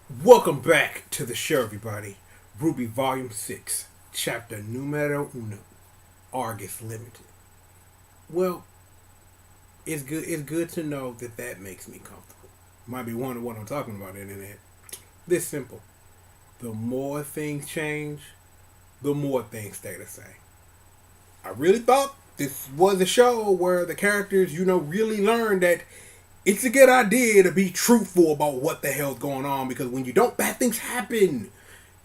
Welcome back to the show, everybody. RWBY Volume 6, Chapter Numero Uno, Argus Limited. Well, it's good to know that makes me comfortable. Might be wondering what I'm talking about, internet. This simple. The more things change, the more things stay the same. I really thought this was a show where the characters, really learn that it's a good idea to be truthful about what the hell's going on, because when you don't, bad things happen.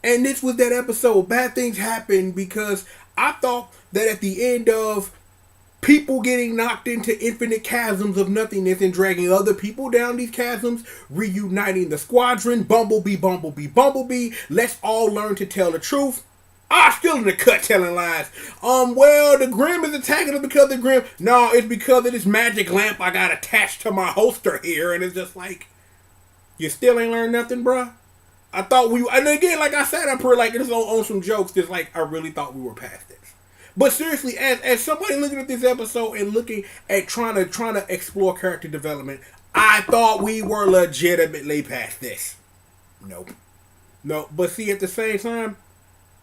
And this was that episode. Bad things happen because I thought that at the end of people getting knocked into infinite chasms of nothingness and dragging other people down these chasms, reuniting the squadron, Bumblebee, let's all learn to tell the truth. Still in the cut telling lies. Well, the Grim is attacking us because of the Grim. No, it's because of this magic lamp I got attached to my holster here. And it's just like, you still ain't learned nothing, bruh? I thought and again, like I said, I'm pretty like, it's on some jokes. Just like, I really thought we were past this. But seriously, as somebody looking at this episode and looking at trying to explore character development, I thought we were legitimately past this. Nope. No, but see, at the same time,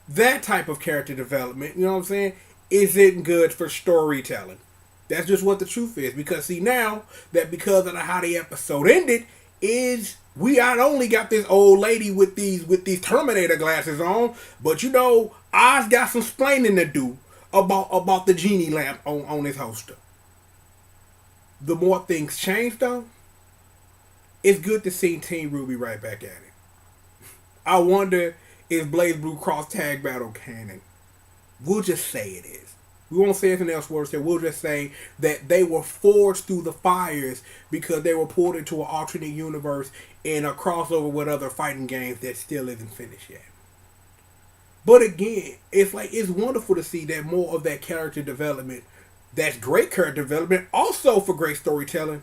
that type of character development, you know what I'm saying, isn't good for storytelling. That's just what the truth is. Because see, now that because of how the episode ended, is we not only got this old lady with these Terminator glasses on, but Oz got some splaining to do about the genie lamp on his holster. The more things change, though, it's good to see Team RWBY right back at it. I wonder, is Blaze Blue Cross Tag Battle canon? We'll just say it is. We won't say anything else worse. We'll just say that they were forged through the fires because they were pulled into an alternate universe in a crossover with other fighting games that still isn't finished yet. But again, it's wonderful to see that more of that character development, that's great character development, also for great storytelling,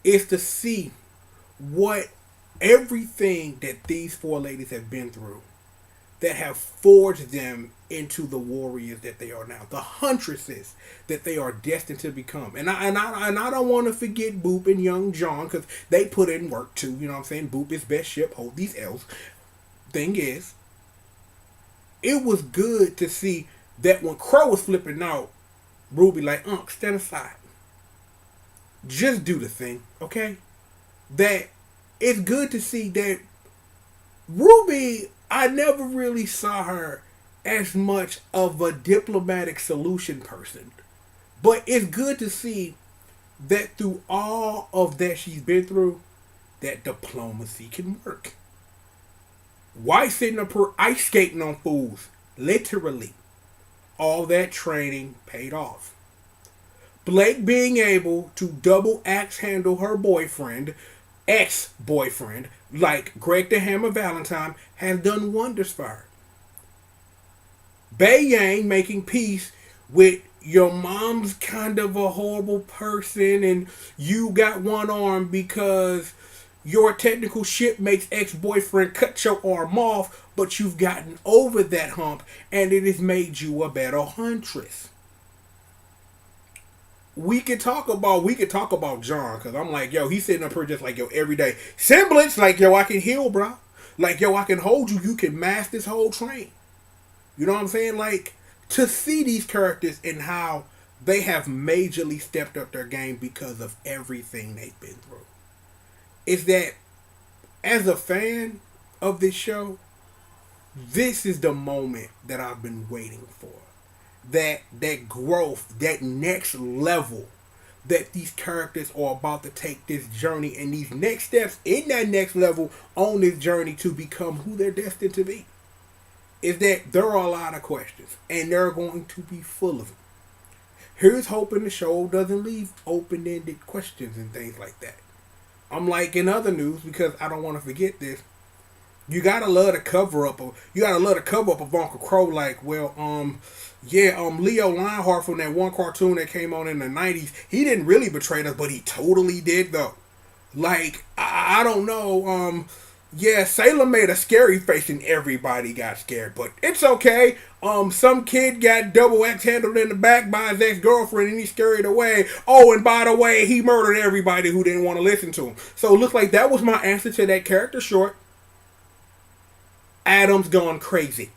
is to see what everything that these four ladies have been through that have forged them into the warriors that they are now, the huntresses that they are destined to become. And I don't want to forget Boop and Young John, because they put in work too. You know what I'm saying? Boop is best ship, hold these L's. Thing is, it was good to see that when Crow was flipping out, RWBY like, stand aside. Just do the thing, okay? That it's good to see that RWBY, I never really saw her as much of a diplomatic solution person. But it's good to see that through all of that she's been through, that diplomacy can work. White sitting up her ice skating on fools. Literally. All that training paid off. Blake being able to double axe handle her boyfriend, ex-boyfriend, like Greg the Hammer Valentine, has done wonders for her. Bae Yang making peace with your mom's kind of a horrible person and you got one arm because your technical shipmate's ex-boyfriend cut your arm off, but you've gotten over that hump and it has made you a better huntress. We could talk about John, because I'm like, yo, he's sitting up here just like, yo, every day. Semblance, like, yo, I can heal, bro. Like, yo, I can hold you. You can mask this whole train. You know what I'm saying? Like, to see these characters and how they have majorly stepped up their game because of everything they've been through. Is that, as a fan of this show, this is the moment that I've been waiting for. That growth, that next level that these characters are about to take this journey and these next steps in that next level on this journey to become who they're destined to be. Is that there are a lot of questions and they're going to be full of them. Here's hoping the show doesn't leave open-ended questions and things like that. I'm like, in other news, because I don't want to forget this, you gotta love the cover up of Uncle Crow. Like, well, Leo Lionheart from that one cartoon that came on in the 90s, he didn't really betray us, but he totally did though. Like, I don't know, Sailor made a scary face and everybody got scared, but it's okay. Some kid got double X handled in the back by his ex-girlfriend and he scurried away. Oh, and by the way, he murdered everybody who didn't want to listen to him. So it looks like that was my answer to that character short. Adam's gone crazy.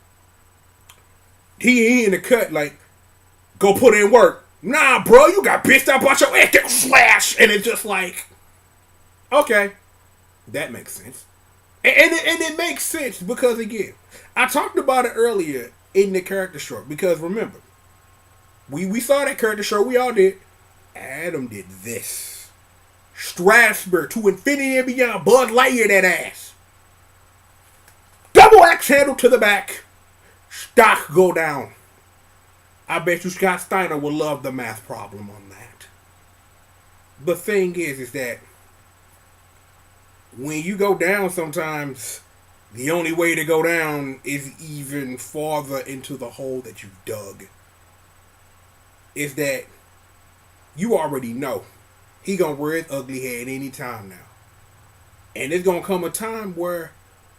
He in the cut like, go put in work. Nah, bro, you got bitched out about your ex. Flash, and it's just like, okay, that makes sense, and it makes sense because again, I talked about it earlier in the character short because remember, we saw that character short, we all did. Adam did this, Strasbourg to infinity and beyond, Buzz Lightyear that ass, double axe handle to the back, stock go down. I bet you Scott Steiner will love the math problem on that. The thing is that when you go down sometimes, the only way to go down is even farther into the hole that you dug. Is that you already know he gonna rear his ugly head any time now. And it's gonna come a time where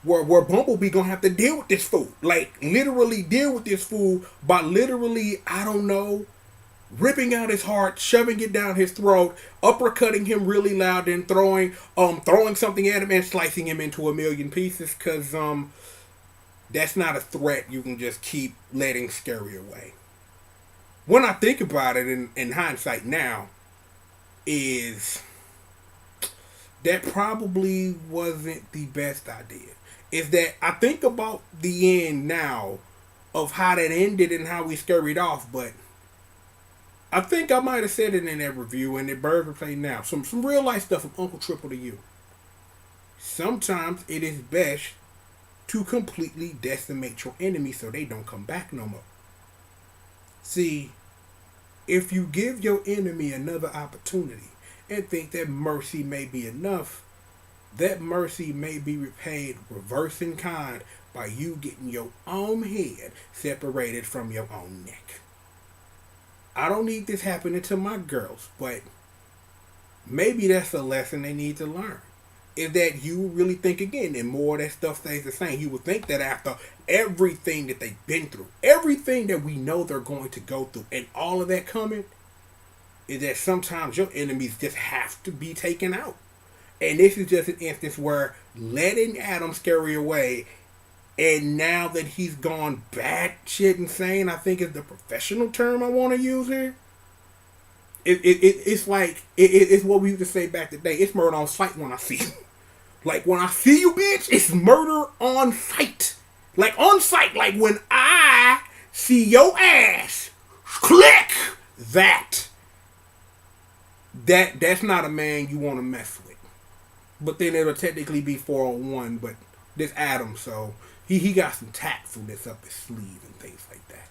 Bumblebee gonna have to deal with this fool. Like, literally deal with this fool by literally, I don't know, ripping out his heart, shoving it down his throat, uppercutting him really loud, and throwing something at him and slicing him into a million pieces. Cause that's not a threat you can just keep letting scurry away. When I think about it in hindsight now, is that probably wasn't the best idea. Is that I think about the end now of how that ended and how we scurried off, but I think I might have said it in that review and that Bird Replay now. Some real life stuff from Uncle Triple to you. Sometimes it is best to completely decimate your enemy so they don't come back no more. See, if you give your enemy another opportunity and think that mercy may be enough, that mercy may be repaid reverse in kind by you getting your own head separated from your own neck. I don't need this happening to my girls, but maybe that's a lesson they need to learn. Is that you really think again, and more of that stuff stays the same. You would think that after everything that they've been through, everything that we know they're going to go through, and all of that coming, is that sometimes your enemies just have to be taken out. And this is just an instance where letting Adam scurry away, and now that he's gone batshit insane, I think is the professional term I want to use here. It's like, it's what we used to say back today. It's murder on sight when I see you. Like, when I see you, bitch, it's murder on sight. Like, on sight. Like, when I see your ass, click, that's not a man you want to mess with. But then it'll technically be 401, but this Adam, so he got some tactfulness up his sleeve and things like that.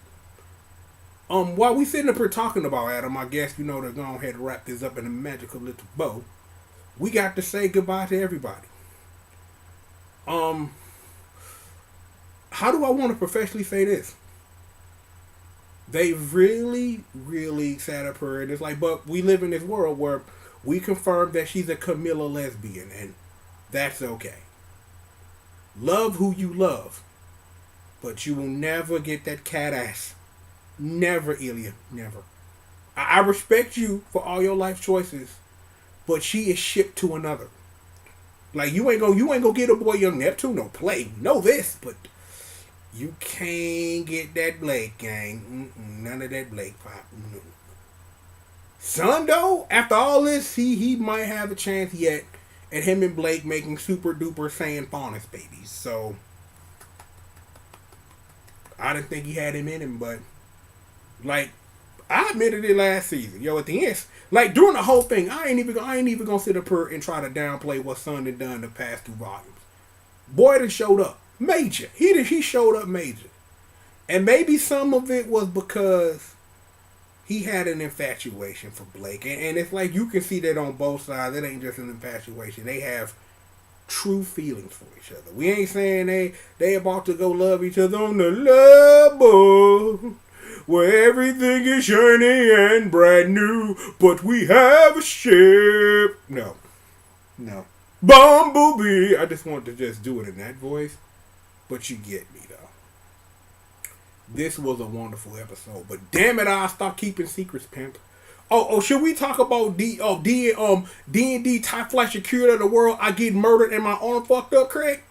While we sitting up here talking about Adam, I guess, to go ahead and wrap this up in a magical little bow, we got to say goodbye to everybody. How do I want to professionally say this? They really, really sat up here and it's like, but we live in this world where we confirmed that she's a Camilla lesbian, and that's okay. Love who you love, but you will never get that cat ass. Never, Ilya, never. I respect you for all your life choices, but she is shipped to another. Like, you ain't gonna get a boy Young Neptune no play. Know this, but you can't get that Blake gang. None of that Blake pop. No. Son, though, after all this, he might have a chance yet at him and Blake making super duper Saiyan Faunus babies. So I didn't think he had him in him, but like, I admitted it last season. At the end, like, during the whole thing, I ain't even gonna sit up here and try to downplay what Son had done the past 2 volumes. Boy done showed up. Major. He showed up major. And maybe some of it was because he had an infatuation for Blake. And it's like, you can see that on both sides. It ain't just an infatuation. They have true feelings for each other. We ain't saying they about to go love each other on the level where everything is shiny and brand new, but we have a ship. No. Bumblebee. I just wanted to just do it in that voice, but you get me, though. This was a wonderful episode, but damn it, I'll stop keeping secrets, pimp. Oh, should we talk about D&D top flight security of the world? I get murdered and my arm fucked up, Craig?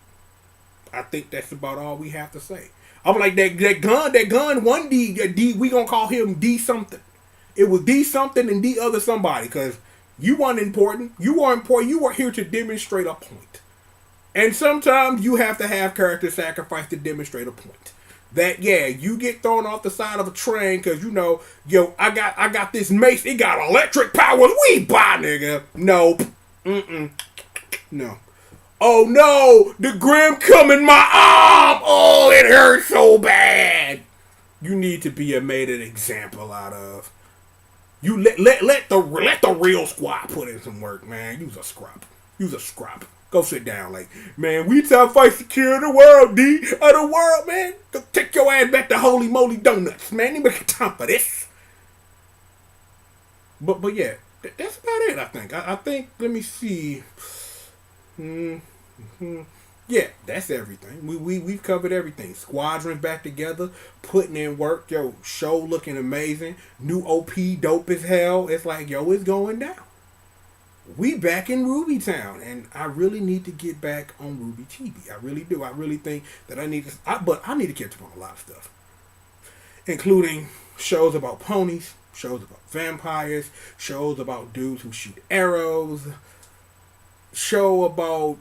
I think that's about all we have to say. I'm like that gun, one D, we gonna call him D something. It was D something and D other somebody, because you weren't important. You were important. You were here to demonstrate a point. And sometimes you have to have character sacrifice to demonstrate a point. That, yeah, you get thrown off the side of a train because, you know, yo, I got this mace. It got electric powers. We buy, nigga. Nope. No. Oh, no. The Grim come in my arm. Oh, it hurts so bad. You need to be made an example out of. You let the real squad put in some work, man. You's a scrub. You's a scrub. Go sit down, like, man, we time fight secure the world, D. Of the world, man. Go take your ass back to Holy Moly Donuts, man. You make time for this. But yeah, that's about it, I think. I think, let me see. Yeah, that's everything. We've covered everything. Squadron's back together, putting in work. Yo, show looking amazing. New OP dope as hell. It's like, yo, it's going down. We back in RWBY Town, and I really need to get back on RWBY TV. I really do. I really think that I need to. But I need to catch up on a lot of stuff, including shows about ponies, shows about vampires, shows about dudes who shoot arrows, show about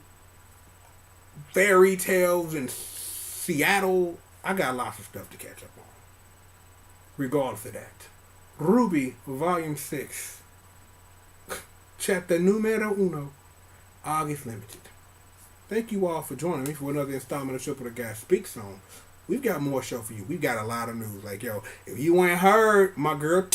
fairy tales in Seattle. I got lots of stuff to catch up on. Regardless of that, RWBY Volume 6. Chapter numero uno, August Limited. Thank you all for joining me for another installment of Triple the Guy Speaks On. We've got more show for you. We've got a lot of news. Like, yo, if you ain't heard, my girl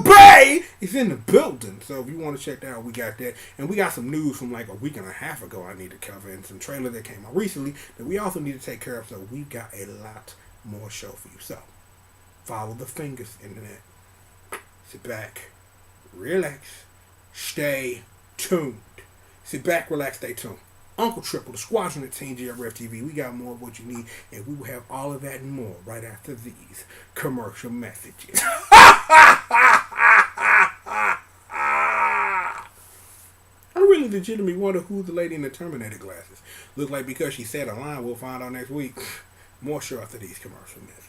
Bay is in the building. So if you want to check that out, we got that. And we got some news from like a week and a half ago I need to cover, and some trailer that came out recently that we also need to take care of. So we've got a lot more show for you. So follow the fingers, internet. Sit back, relax, stay tuned. Sit back, relax, stay tuned. Uncle Triple, the Squadron at Team GRF TV. We got more of what you need, and we will have all of that and more right after these commercial messages. I really legitimately wonder who's the lady in the Terminator glasses. Looks like because she said a line, we'll find out next week. More show after these commercial messages.